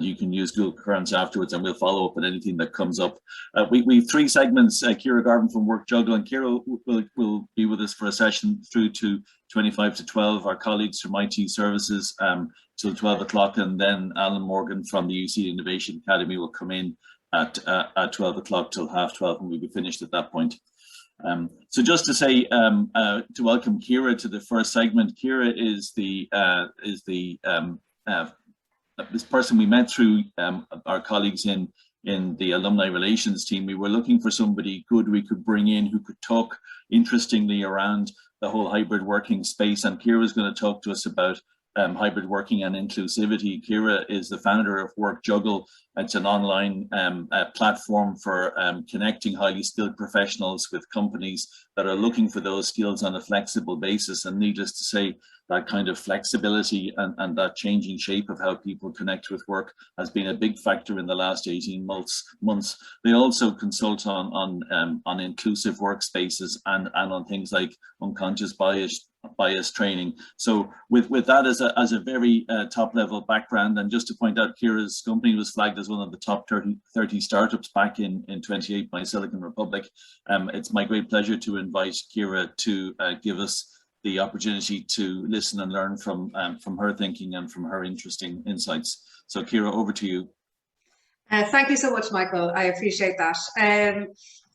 you can use Google Currents afterwards, and we'll follow up with anything that comes up. We've 3 segments. Ciara Garvan from WorkJuggle, and Ciara will be with us for a session through to 25 to 12. Our colleagues from IT Services till 12 o'clock, and then Alan Morgan from the UC Innovation Academy will come in at 12 o'clock till 12:30, and we'll be finished at that point. So just to say, to welcome Ciara to the first segment. Ciara is this person we met through our colleagues in the alumni relations team. We were looking for somebody good we could bring in who could talk interestingly around the whole hybrid working space, and Ciara is going to talk to us about hybrid working and inclusivity. Ciara is the founder of WorkJuggle. It's an online platform for connecting highly skilled professionals with companies that are looking for those skills on a flexible basis. And needless to say, that kind of flexibility and that changing shape of how people connect with work has been a big factor in the last 18 months. They also consult on inclusive workspaces and on things like unconscious bias training. So with that as a very top level background, and just to point out, Ciara's company was flagged as one of the top 30 startups back in 28 by Silicon Republic. It's my great pleasure to invite Ciara to give us the opportunity to listen and learn from her thinking and from her interesting insights. So Ciara, over to you. Thank you so much, Michael. I appreciate that.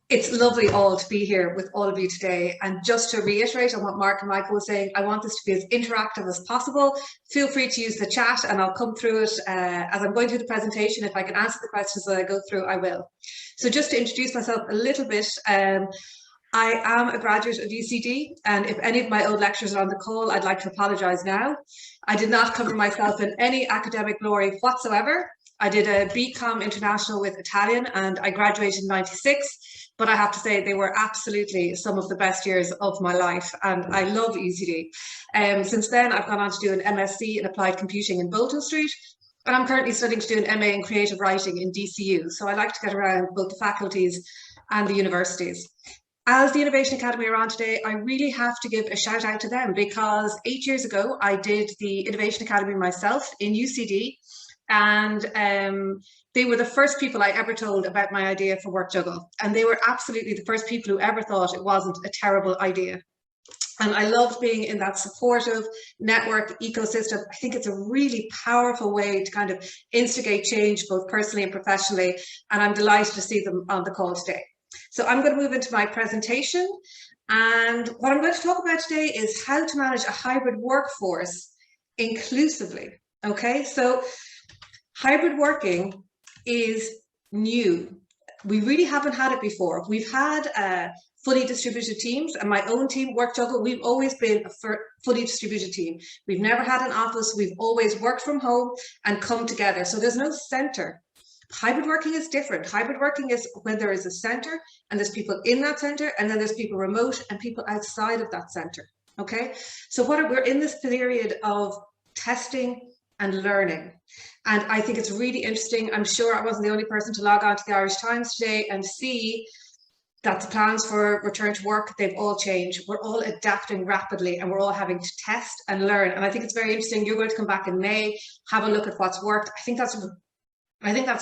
It's lovely all to be here with all of you today. And just to reiterate on what Mark and Michael were saying, I want this to be as interactive as possible. Feel free to use the chat and I'll come through it as I'm going through the presentation. If I can answer the questions that I go through, I will. So just to introduce myself a little bit, I am a graduate of UCD, and if any of my old lecturers are on the call, I'd like to apologise now. I did not cover myself in any academic glory whatsoever. I did a BCom International with Italian and I graduated in '96, but I have to say they were absolutely some of the best years of my life, and I love UCD. Since then, I've gone on to do an MSc in Applied Computing in Bolton Street, and I'm currently studying to do an MA in Creative Writing in DCU, so I like to get around both the faculties and the universities. As the Innovation Academy are on today, I really have to give a shout out to them, because 8 years ago, I did the Innovation Academy myself in UCD, and they were the first people I ever told about my idea for WorkJuggle. And they were absolutely the first people who ever thought it wasn't a terrible idea. And I loved being in that supportive network ecosystem. I think it's a really powerful way to kind of instigate change, both personally and professionally. And I'm delighted to see them on the call today. So I'm going to move into my presentation, and what I'm going to talk about today is how to manage a hybrid workforce inclusively. Okay, so hybrid working is new. We really haven't had it before. We've had fully distributed teams, and my own team, WorkJuggle, we've always been a fully distributed team. We've never had an office. We've always worked from home and come together. So there's no center. Hybrid working is different. Hybrid working is when there is a center and there's people in that center, and then there's people remote and people outside of that center. Okay, so we're in this period of testing and learning, and I think it's really interesting. I'm sure I wasn't the only person to log on to the Irish Times today and see that the plans for return to work, they've all changed. We're all adapting rapidly, and we're all having to test and learn. And I think it's very interesting. You're going to come back in May, have a look at what's worked. I think that's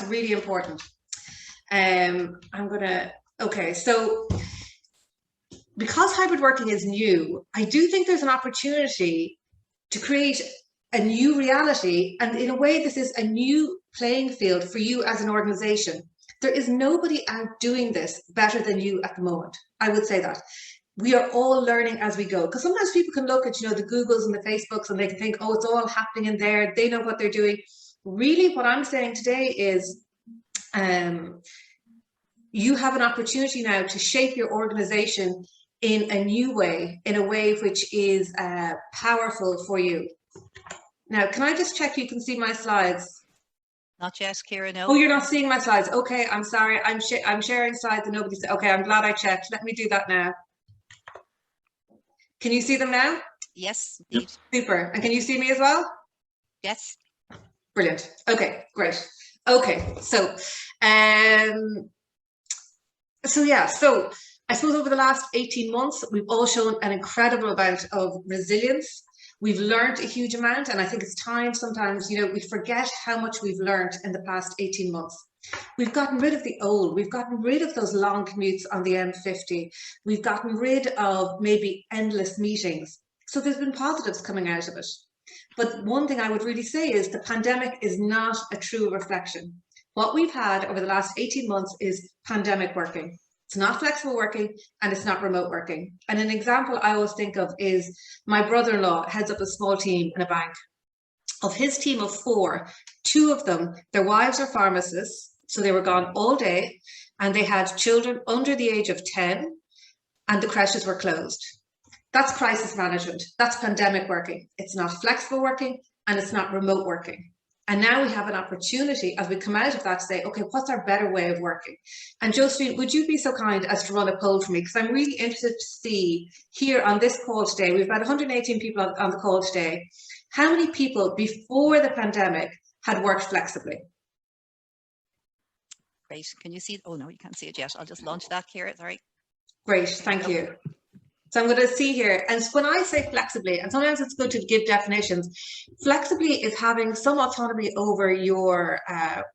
really important. Okay, so because hybrid working is new, I do think there's an opportunity to create a new reality. And in a way, this is a new playing field for you as an organization. There is nobody out doing this better than you at the moment. I would say that. We are all learning as we go, because sometimes people can look at, the Googles and the Facebooks, and they can think, oh, it's all happening in there. They know what they're doing. Really, what I'm saying today is you have an opportunity now to shape your organization in a new way, in a way which is powerful for you. Now, can I just check you can see my slides? Not yet, Ciara, no. Oh, you're not seeing my slides. Okay, I'm sorry. I'm sharing slides and nobody's. Okay, I'm glad I checked. Let me do that now. Can you see them now? Yes, indeed. Super. And can you see me as well? Yes. Brilliant. Okay, great. Okay, so I suppose over the last 18 months, we've all shown an incredible amount of resilience. We've learned a huge amount, and I think it's time sometimes, you know, we forget how much we've learned in the past 18 months. We've gotten rid of the old, we've gotten rid of those long commutes on the M50, we've gotten rid of maybe endless meetings. So there's been positives coming out of it. But one thing I would really say is the pandemic is not a true reflection. What we've had over the last 18 months is pandemic working. It's not flexible working and it's not remote working. And an example I always think of is my brother-in-law heads up a small team in a bank. Of his team of 4, 2 of them, their wives are pharmacists, so they were gone all day, and they had children under the age of 10, and the creches were closed. That's crisis management. That's pandemic working. It's not flexible working and it's not remote working. And now we have an opportunity as we come out of that to say, okay, what's our better way of working? And Josephine, would you be so kind as to run a poll for me? Because I'm really interested to see here on this call today, we've got 118 people on the call today. How many people before the pandemic had worked flexibly? Great. Can you see? Oh, no, you can't see it yet. I'll just launch that, Ciara. Sorry. Great, thank you. So I'm going to see here, and when I say flexibly, and sometimes it's good to give definitions, flexibly is having some autonomy over your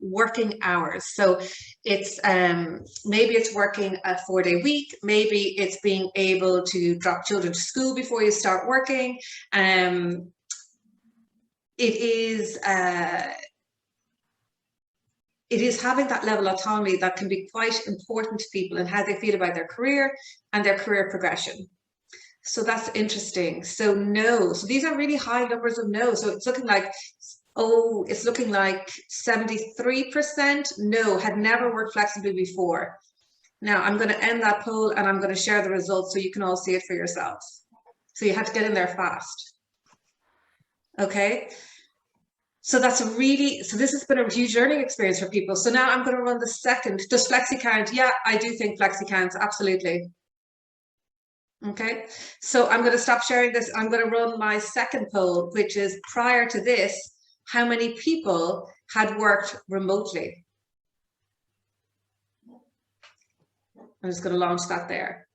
working hours. So it's maybe it's working a 4-day week, maybe it's being able to drop children to school before you start working. It is having that level of autonomy that can be quite important to people and how they feel about their career and their career progression. So that's interesting. So no, so these are really high numbers of no. So it's looking like, oh, it's looking like 73% no, had never worked flexibly before. Now I'm going to end that poll and I'm going to share the results so you can all see it for yourselves. So you have to get in there fast. Okay. So that's a really, so this has been a huge learning experience for people. So now I'm going to run the second. Does flexi count? Yeah, I do think flexi counts. Absolutely. Okay, so I'm going to stop sharing this. I'm going to run my second poll, which is prior to this, how many people had worked remotely? I'm just going to launch that there.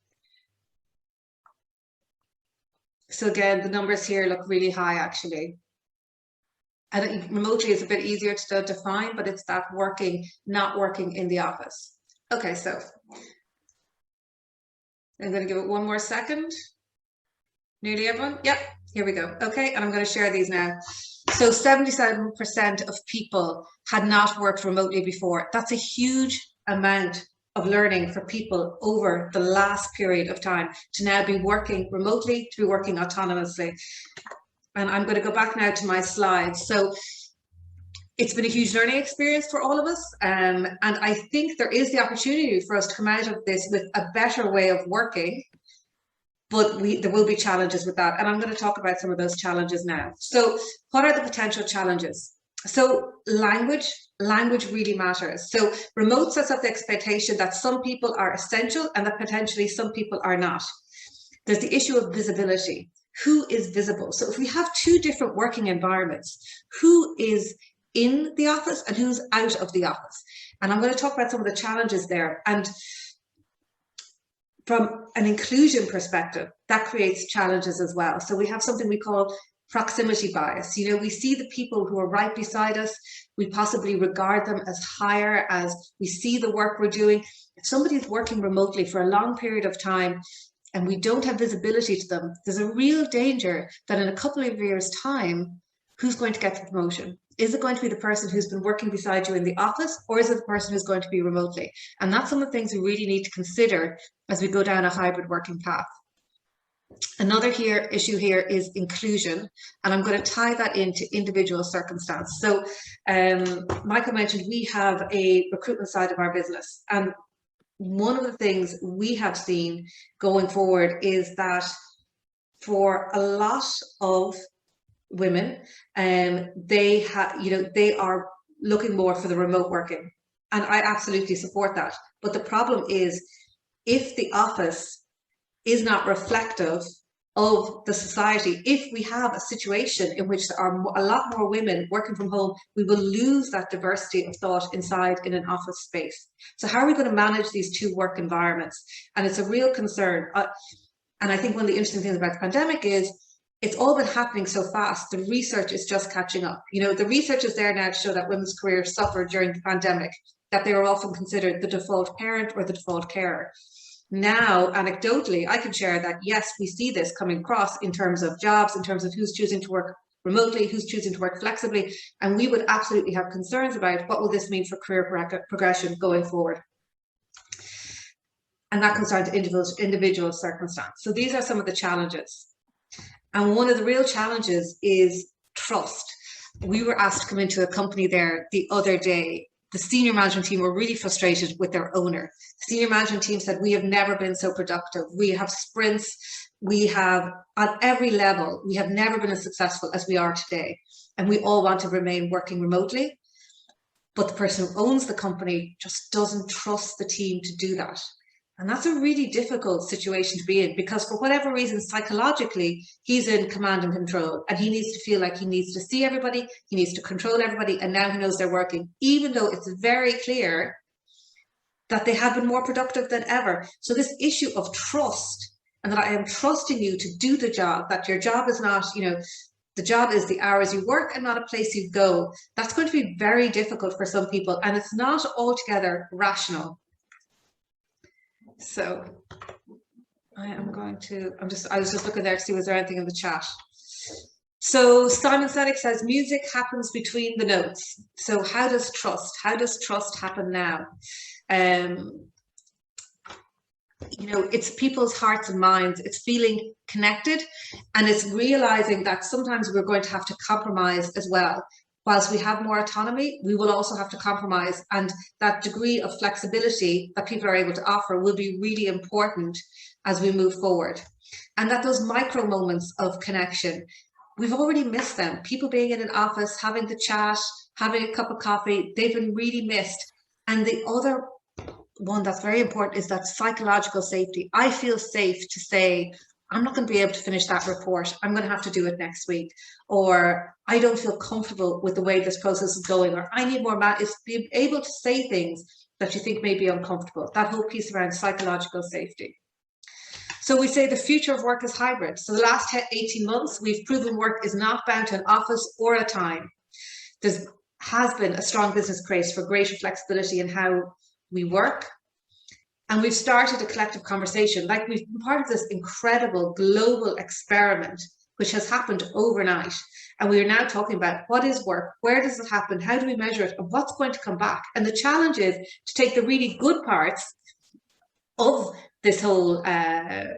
So again, the numbers here look really high, actually. I think remotely is a bit easier to define, but it's that working, not working in the office. Okay, so I'm going to give it one more second. Nearly everyone? Yep, here we go. Okay, and I'm going to share these now. So 77% of people had not worked remotely before. That's a huge amount of learning for people over the last period of time to now be working remotely, to be working autonomously. And I'm going to go back now to my slides. So it's been a huge learning experience for all of us. And I think there is the opportunity for us to come out of this with a better way of working, but there will be challenges with that. And I'm going to talk about some of those challenges now. So what are the potential challenges? So language really matters. So remote sets up the expectation that some people are essential and that potentially some people are not. There's the issue of visibility. Who is visible? So if we have 2 different working environments, who is in the office and who's out of the office? And I'm going to talk about some of the challenges there. And from an inclusion perspective, that creates challenges as well. So we have something we call proximity bias. You know, we see the people who are right beside us, we possibly regard them as higher as we see the work we're doing. If somebody's working remotely for a long period of time and we don't have visibility to them, there's a real danger that in a couple of years' time, who's going to get the promotion? Is it going to be the person who's been working beside you in the office, or is it the person who's going to be remotely? And that's some of the things we really need to consider as we go down a hybrid working path. Another issue here is inclusion, and I'm going to tie that into individual circumstance. So Michael mentioned we have a recruitment side of our business, and one of the things we have seen going forward is that for a lot of women, they are looking more for the remote working, and I absolutely support that. But the problem is, if the office is not reflective of the society, if we have a situation in which there are a lot more women working from home, we will lose that diversity of thought inside in an office space. So how are we going to manage these 2 work environments? And it's a real concern. And I think one of the interesting things about the pandemic is it's all been happening so fast. The research is just catching up. You know, the research is there now to show that women's careers suffered during the pandemic, that they were often considered the default parent or the default carer. Now, anecdotally, I can share that, yes, we see this coming across in terms of jobs, in terms of who's choosing to work remotely, who's choosing to work flexibly, and we would absolutely have concerns about what will this mean for career progression going forward. And that comes down to individual circumstance. So these are some of the challenges. And one of the real challenges is trust. We were asked to come into a company there the other day. The senior management team were really frustrated with their owner. The senior management team said, we have never been so productive. We have sprints. We have, at every level, we have never been as successful as we are today. And we all want to remain working remotely. But the person who owns the company just doesn't trust the team to do that. And that's a really difficult situation to be in, because for whatever reason, psychologically, he's in command and control, and he needs to feel like he needs to see everybody, he needs to control everybody, and now he knows they're working, even though it's very clear that they have been more productive than ever. So this issue of trust, and that I am trusting you to do the job, that your job is not, you know, the job is the hours you work and not a place you go. That's going to be very difficult for some people, and it's not altogether rational. So I was just looking there to see was there anything in the chat. So Simon Senek says music happens between the notes. So how does trust happen now? You know, it's people's hearts and minds. It's feeling connected, and it's realizing that sometimes we're going to have to compromise as well. Whilst we have more autonomy, we will also have to compromise, and that degree of flexibility that people are able to offer will be really important as we move forward. And that those micro moments of connection, we've already missed them. People being in an office, having the chat, having a cup of coffee, they've been really missed. And the other one that's very important is that psychological safety. I feel safe to say, I'm not going to be able to finish that report. I'm going to have to do it next week. Or I don't feel comfortable with the way this process is going. Or I need more It's being able to say things that you think may be uncomfortable. That whole piece around psychological safety. So we say the future of work is hybrid. So the last 18 months, we've proven work is not bound to an office or a time. There has been a strong business case for greater flexibility in how we work. And we've started a collective conversation, like we've been part of this incredible global experiment, which has happened overnight. And we are now talking about what is work, where does it happen, how do we measure it, and what's going to come back. And the challenge is to take the really good parts of this whole,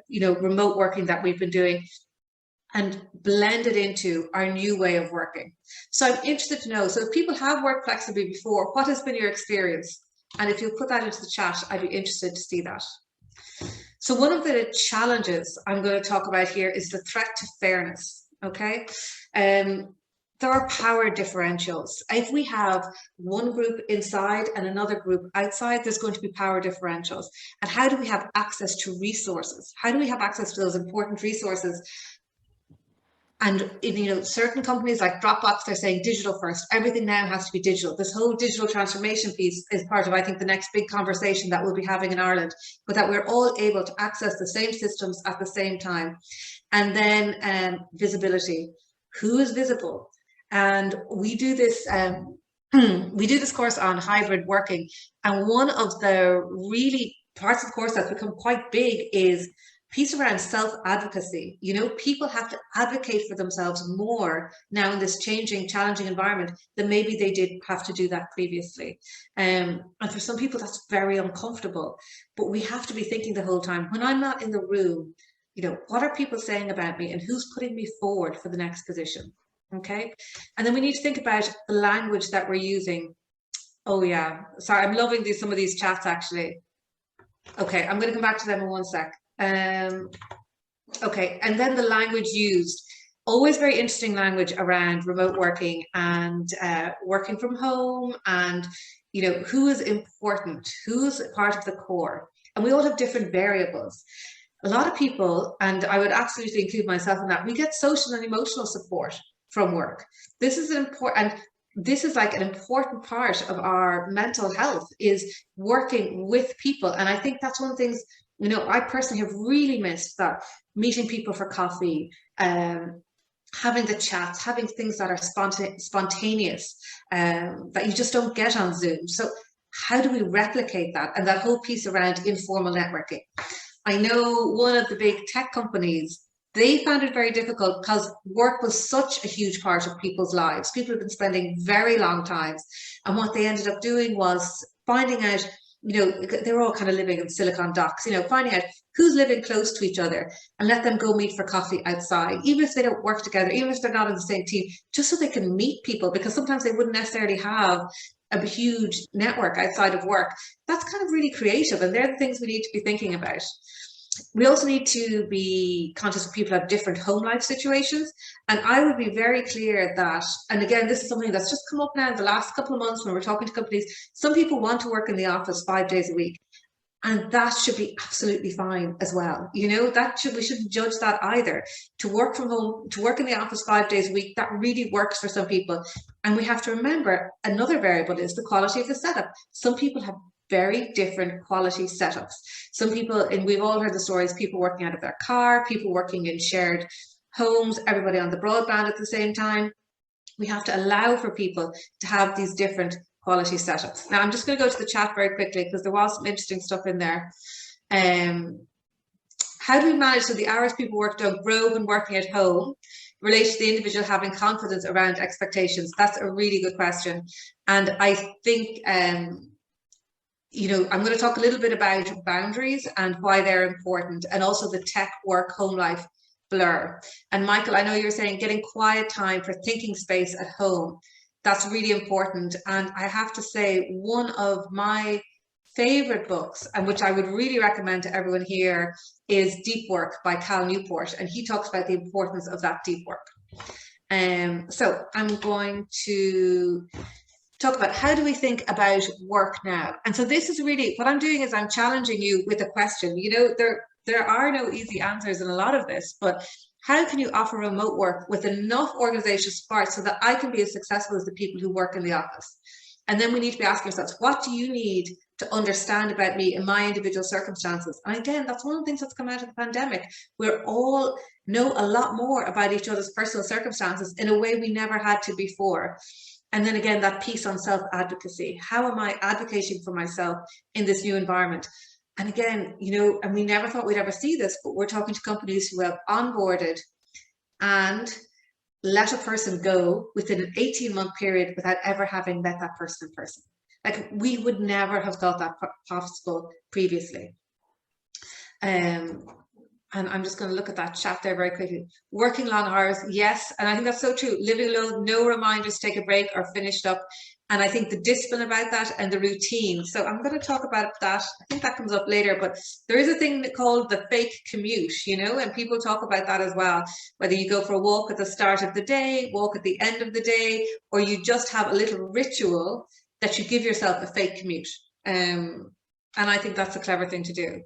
you know, remote working that we've been doing and blend it into our new way of working. So I'm interested to know, so if people have worked flexibly before, what has been your experience? And if you'll put that into the chat, I'd be interested to see that. So one of the challenges I'm going to talk about here is the threat to fairness, okay? There are power differentials. If we have one group inside and another group outside, there's going to be power differentials. And how do we have access to resources? How do we have access to those important resources? And in, you know, certain companies like Dropbox, they're saying digital first. Everything now has to be digital. This whole digital transformation piece is part of, I think, the next big conversation that we'll be having in Ireland, but that we're all able to access the same systems at the same time. And then visibility. Who is visible? And we do this course on hybrid working. And one of the really parts of the course that's become quite big is piece around self-advocacy. You know, people have to advocate for themselves more now in this changing, challenging environment than maybe they did have to do that previously. And for some people, that's very uncomfortable. But we have to be thinking the whole time, when I'm not in the room, you know, what are people saying about me and who's putting me forward for the next position? Okay. And then we need to think about the language that we're using. Oh yeah, sorry, I'm loving some of these chats actually. Okay, I'm going to come back to them in one sec. Okay, and then the language used, always very interesting language around remote working and working from home, and you know, who is important, who's part of the core, and we all have different variables. A lot of people, and I would absolutely include myself in that, we get social and emotional support from work. This is important, and this is like an important part of our mental health, is working with people. And I think that's one of the things, you know, I personally have really missed, that meeting people for coffee, having the chats, having things that are spontaneous, that you just don't get on Zoom. So how do we replicate that? And that whole piece around informal networking. I know one of the big tech companies, they found it very difficult because work was such a huge part of people's lives. People have been spending very long times. And what they ended up doing was finding out, you know, they were all kind of living in Silicon Docks, you know, finding out who's living close to each other and let them go meet for coffee outside, even if they don't work together, even if they're not in the same team, just so they can meet people, because sometimes they wouldn't necessarily have a huge network outside of work. That's kind of really creative, and they're the things we need to be thinking about. We also need to be conscious that people have different home life situations. And I would be very clear that, and again, this is something that's just come up now in the last couple of months when we're talking to companies, some people want to work in the office 5 days a week. And that should be absolutely fine as well. You know, we shouldn't judge that either. To work from home, to work in the office 5 days a week, that really works for some people. And we have to remember another variable is the quality of the setup. Some people have very different quality setups. Some people, and we've all heard the stories, people working out of their car, people working in shared homes, everybody on the broadband at the same time. We have to allow for people to have these different quality setups. Now, I'm just going to go to the chat very quickly because there was some interesting stuff in there. How do we manage so the hours people work don't grow when working at home relate to the individual having confidence around expectations? That's a really good question. And I think, you know, I'm going to talk a little bit about boundaries and why they're important, and also the tech work home life blur. And Michael, I know you're saying getting quiet time for thinking space at home. That's really important. And I have to say, one of my favorite books, and which I would really recommend to everyone here, is Deep Work by Newport. And he talks about the importance of that deep work. So I'm going to talk about how do we think about work now. And so this is really, what I'm doing is I'm challenging you with a question. You know, there are no easy answers in a lot of this, but how can you offer remote work with enough organizational support so that I can be as successful as the people who work in the office? And then we need to be asking ourselves, what do you need to understand about me in my individual circumstances? And again, that's one of the things that's come out of the pandemic. We're all know a lot more about each other's personal circumstances in a way we never had to before. And then again, that piece on self-advocacy. How am I advocating for myself in this new environment? And again, you know, and we never thought we'd ever see this, but we're talking to companies who have onboarded and let a person go within an 18-month period without ever having met that person in person. Like, we would never have thought that possible previously. And I'm just going to look at that chat there very quickly. Working long hours, yes. And I think that's so true. Living alone, no reminders to take a break or finished up. And I think the discipline about that and the routine. So I'm going to talk about that. I think that comes up later, but there is a thing called the fake commute, you know, and people talk about that as well. Whether you go for a walk at the start of the day, walk at the end of the day, or you just have a little ritual that you give yourself a fake commute. And I think that's a clever thing to do.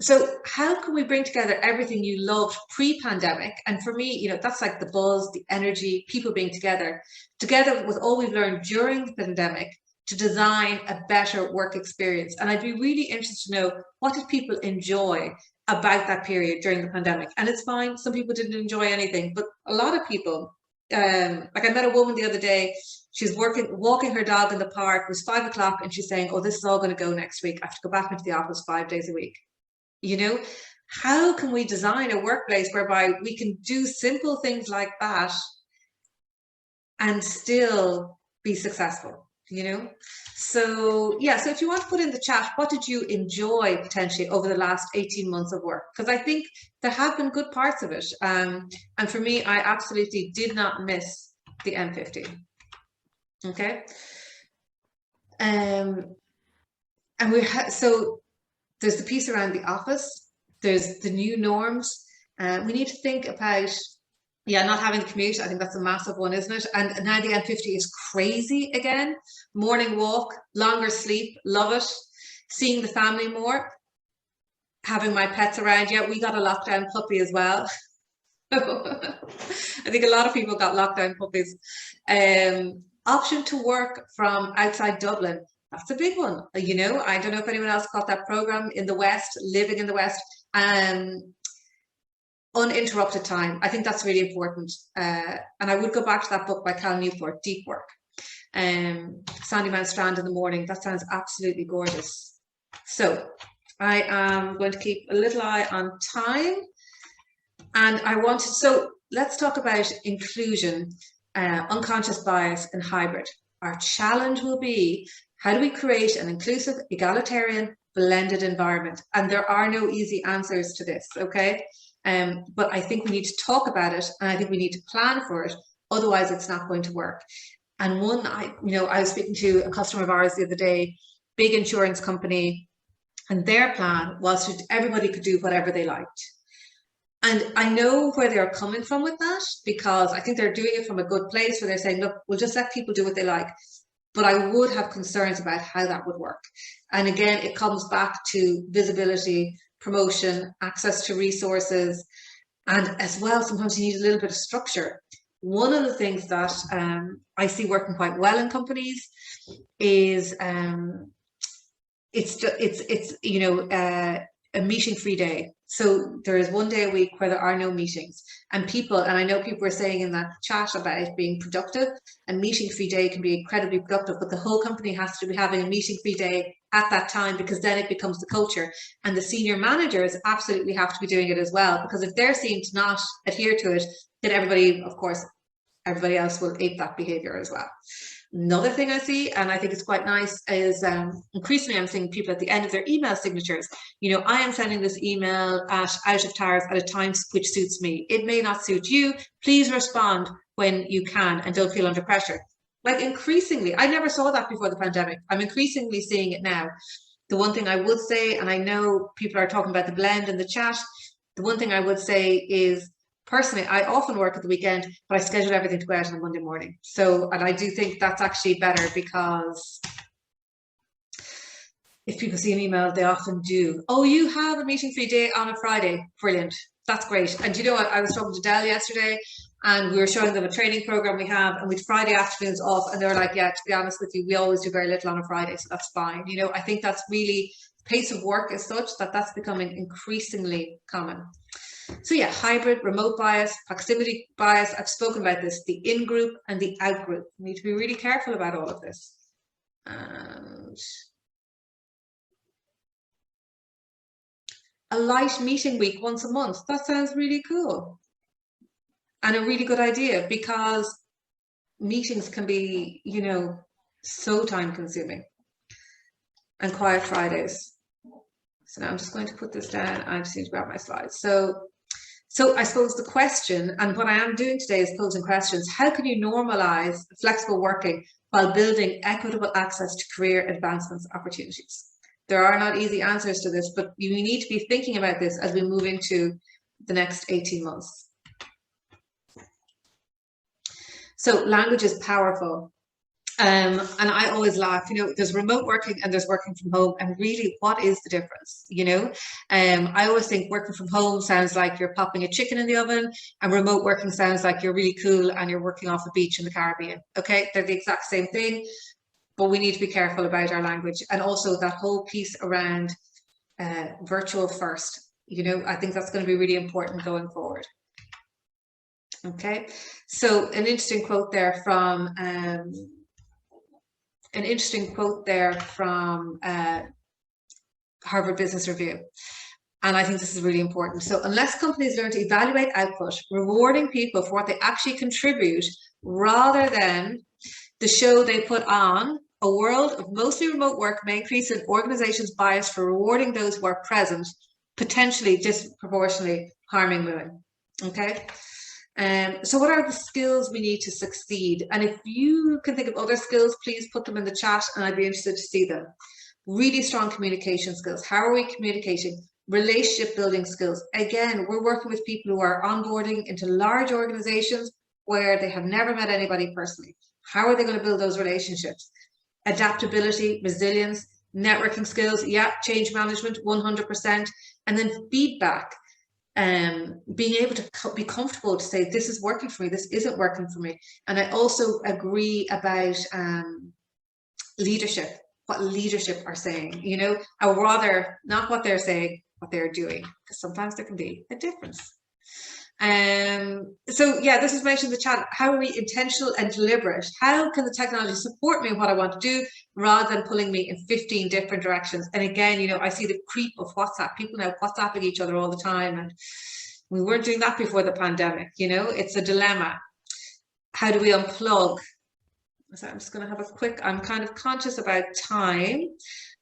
So how can we bring together everything you loved pre-pandemic? And for me, you know, that's like the buzz, the energy, people being together with all we've learned during the pandemic to design a better work experience. And I'd be really interested to know, what did people enjoy about that period during the pandemic? And it's fine, some people didn't enjoy anything, but a lot of people, like I met a woman the other day, she's walking her dog in the park, it was 5 o'clock, and she's saying, oh, this is all going to go next week. I have to go back into the office 5 days a week. You know, how can we design a workplace whereby we can do simple things like that and still be successful, you know? So yeah, so if you want to put in the chat, what did you enjoy potentially over the last 18 months of work? Because I think there have been good parts of it. And for me, I absolutely did not miss the M50. Okay. And so there's the piece around the office, there's the new norms. We need to think about, yeah, not having the commute. I think that's a massive one, isn't it? And now the M50 is crazy again. Morning walk, longer sleep, love it. Seeing the family more, having my pets around. Yeah, we got a lockdown puppy as well. I think a lot of people got lockdown puppies. Option to work from outside Dublin. That's a big one. You know, I don't know if anyone else got that program in the West, living in the West. uninterrupted time. I think that's really important. And I would go back to that book by Newport, Deep Work. Sandyman Strand in the morning. That sounds absolutely gorgeous. So I am going to keep a little eye on time. And so let's talk about inclusion, unconscious bias and hybrid. Our challenge will be, how do we create an inclusive, egalitarian, blended environment? And there are no easy answers to this, okay? But I think we need to talk about it, and I think we need to plan for it. Otherwise, it's not going to work. And I was speaking to a customer of ours the other day, big insurance company, and their plan was everybody could do whatever they liked. And I know where they're coming from with that, because I think they're doing it from a good place where they're saying, look, we'll just let people do what they like. But I would have concerns about how that would work. And again, it comes back to visibility, promotion, access to resources, and as well, sometimes you need a little bit of structure. One of the things that I see working quite well in companies is a meeting-free day. So there is one day a week where there are no meetings, and I know people were saying in that chat about it being productive, and meeting-free day can be incredibly productive, but the whole company has to be having a meeting-free day at that time, because then it becomes the culture, and the senior managers absolutely have to be doing it as well, because if they're seen to not adhere to it, then everybody else will ape that behavior as well. Another thing I see, and I think it's quite nice, is increasingly I'm seeing people at the end of their email signatures. I am sending this email out of towers at a time which suits me. It may not suit you. Please respond when you can and don't feel under pressure. Like, increasingly, I never saw that before the pandemic. I'm increasingly seeing it now. The one thing I would say, and I know people are talking about the blend in the chat, the one thing I would say is, personally, I often work at the weekend, but I schedule everything to go out on a Monday morning. So, and I do think that's actually better, because if people see an email, they often do. Oh, you have a meeting-free day on a Friday. Brilliant. That's great. And you know what? I was talking to Dell yesterday, and we were showing them a training program we have, and with Friday afternoons off, and they were like, yeah, to be honest with you, we always do very little on a Friday, so that's fine. I think that's really, pace of work is such that that's becoming increasingly common. So yeah, hybrid, remote bias, proximity bias. I've spoken about this, the in-group and the out-group. We need to be really careful about all of this. And a light meeting week once a month. That sounds really cool. And a really good idea, because meetings can be, so time consuming. And quiet Fridays. So now I'm just going to put this down. I just need to grab my slides. So I suppose the question, and what I am doing today is posing questions. How can you normalize flexible working while building equitable access to career advancements opportunities? There are not easy answers to this, but you need to be thinking about this as we move into the next 18 months. So language is powerful. And I always laugh, there's remote working and there's working from home, and really, what is the difference? I always think working from home sounds like you're popping a chicken in the oven, and remote working sounds like you're really cool and you're working off a beach in the Caribbean. Okay, they're the exact same thing, but we need to be careful about our language, and also that whole piece around virtual first. I think that's going to be really important going forward. Okay, so an interesting quote there from Harvard Business Review. And I think this is really important. So unless companies learn to evaluate output, rewarding people for what they actually contribute rather than the show they put on, a world of mostly remote work may increase an organization's bias for rewarding those who are present, potentially disproportionately harming women. Okay. So what are the skills we need to succeed? And if you can think of other skills, please put them in the chat, and I'd be interested to see them. Really strong communication skills. How are we communicating? Relationship building skills. Again, we're working with people who are onboarding into large organizations where they have never met anybody personally. How are they going to build those relationships? Adaptability, resilience, networking skills. Yeah, change management, 100%. And then feedback. Being able to be comfortable to say, this is working for me, this isn't working for me. And I also agree about leadership, what leadership are saying, or rather not what they're saying, what they're doing, because sometimes there can be a difference. So yeah, this is mentioned in the chat. How are we intentional and deliberate? How can the technology support me in what I want to do rather than pulling me in 15 different directions? And again, you know, I see the creep of WhatsApp. People now WhatsApping each other all the time, and we weren't doing that before the pandemic. You know, it's a dilemma. How do we unplug? So I'm just going to have a quick, I'm kind of conscious about time,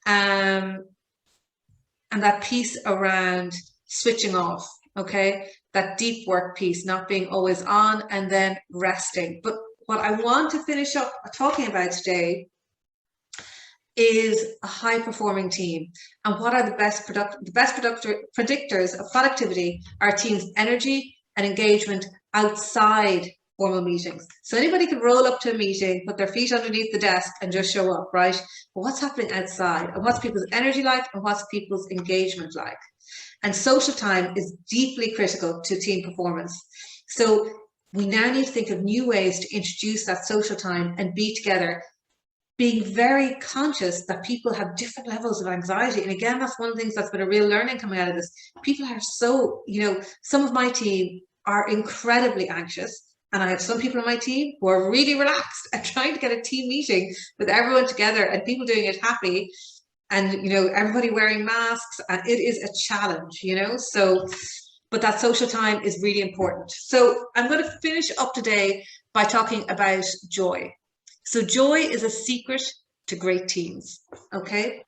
and that piece around switching off, okay? That deep work piece, not being always on and then resting. But what I want to finish up talking about today is a high performing team. And what are the best predictors of productivity are team's energy and engagement outside formal meetings. So anybody could roll up to a meeting, put their feet underneath the desk and just show up, right? But what's happening outside, and what's people's energy like, and what's people's engagement like? And social time is deeply critical to team performance. So we now need to think of new ways to introduce that social time and be together, being very conscious that people have different levels of anxiety. And again, that's one of the things that's been a real learning coming out of this. People are so, you know, some of my team are incredibly anxious. And I have some people on my team who are really relaxed and trying to get a team meeting with everyone together and people doing it happy. And, you know, everybody wearing masks, and it is a challenge, you know, so, but that social time is really important. So I'm going to finish up today by talking about joy. So joy is a secret to great teams, okay?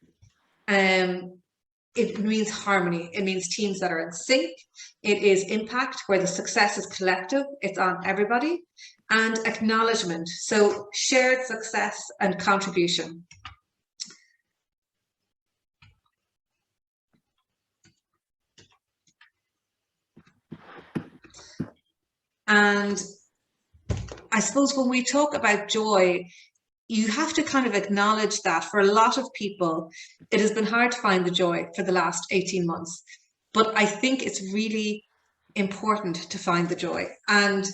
It means harmony. It means teams that are in sync. It is impact, where the success is collective. It's on everybody. And acknowledgement. So shared success and contribution. And I suppose when we talk about joy, you have to kind of acknowledge that for a lot of people, it has been hard to find the joy for the last 18 months. But I think it's really important to find the joy. And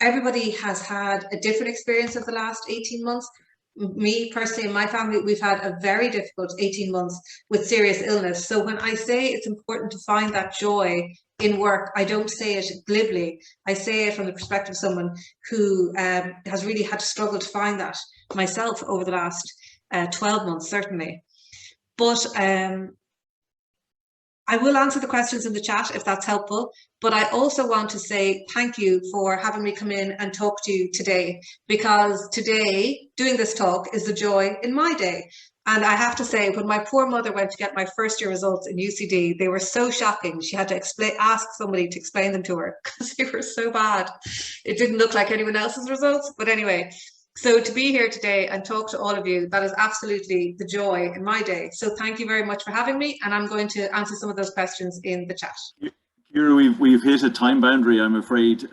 everybody has had a different experience of the last 18 months. Me personally and my family, we've had a very difficult 18 months with serious illness. So when I say it's important to find that joy in work, I don't say it glibly. I say it from the perspective of someone who has really had to struggle to find that myself over the last 12 months, certainly. But I will answer the questions in the chat if that's helpful, but I also want to say thank you for having me come in and talk to you today, because today, doing this talk is the joy in my day. And I have to say, when my poor mother went to get my first year results in UCD, they were so shocking. She had to ask somebody to explain them to her because they were so bad. It didn't look like anyone else's results, but anyway. So to be here today and talk to all of you, that is absolutely the joy in my day. So thank you very much for having me, and I'm going to answer some of those questions in the chat. Ciara, we've hit a time boundary, I'm afraid,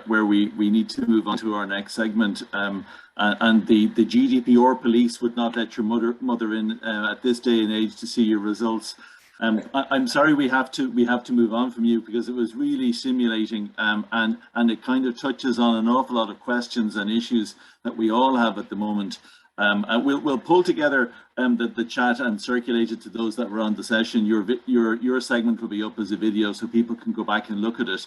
where we need to move on to our next segment. And the GDPR police would not let your mother in at this day and age to see your results. I'm sorry we have to move on from you, because it was really stimulating, and it kind of touches on an awful lot of questions and issues that we all have at the moment. We'll pull together the chat and circulate it to those that were on the session. Your segment will be up as a video, so people can go back and look at it.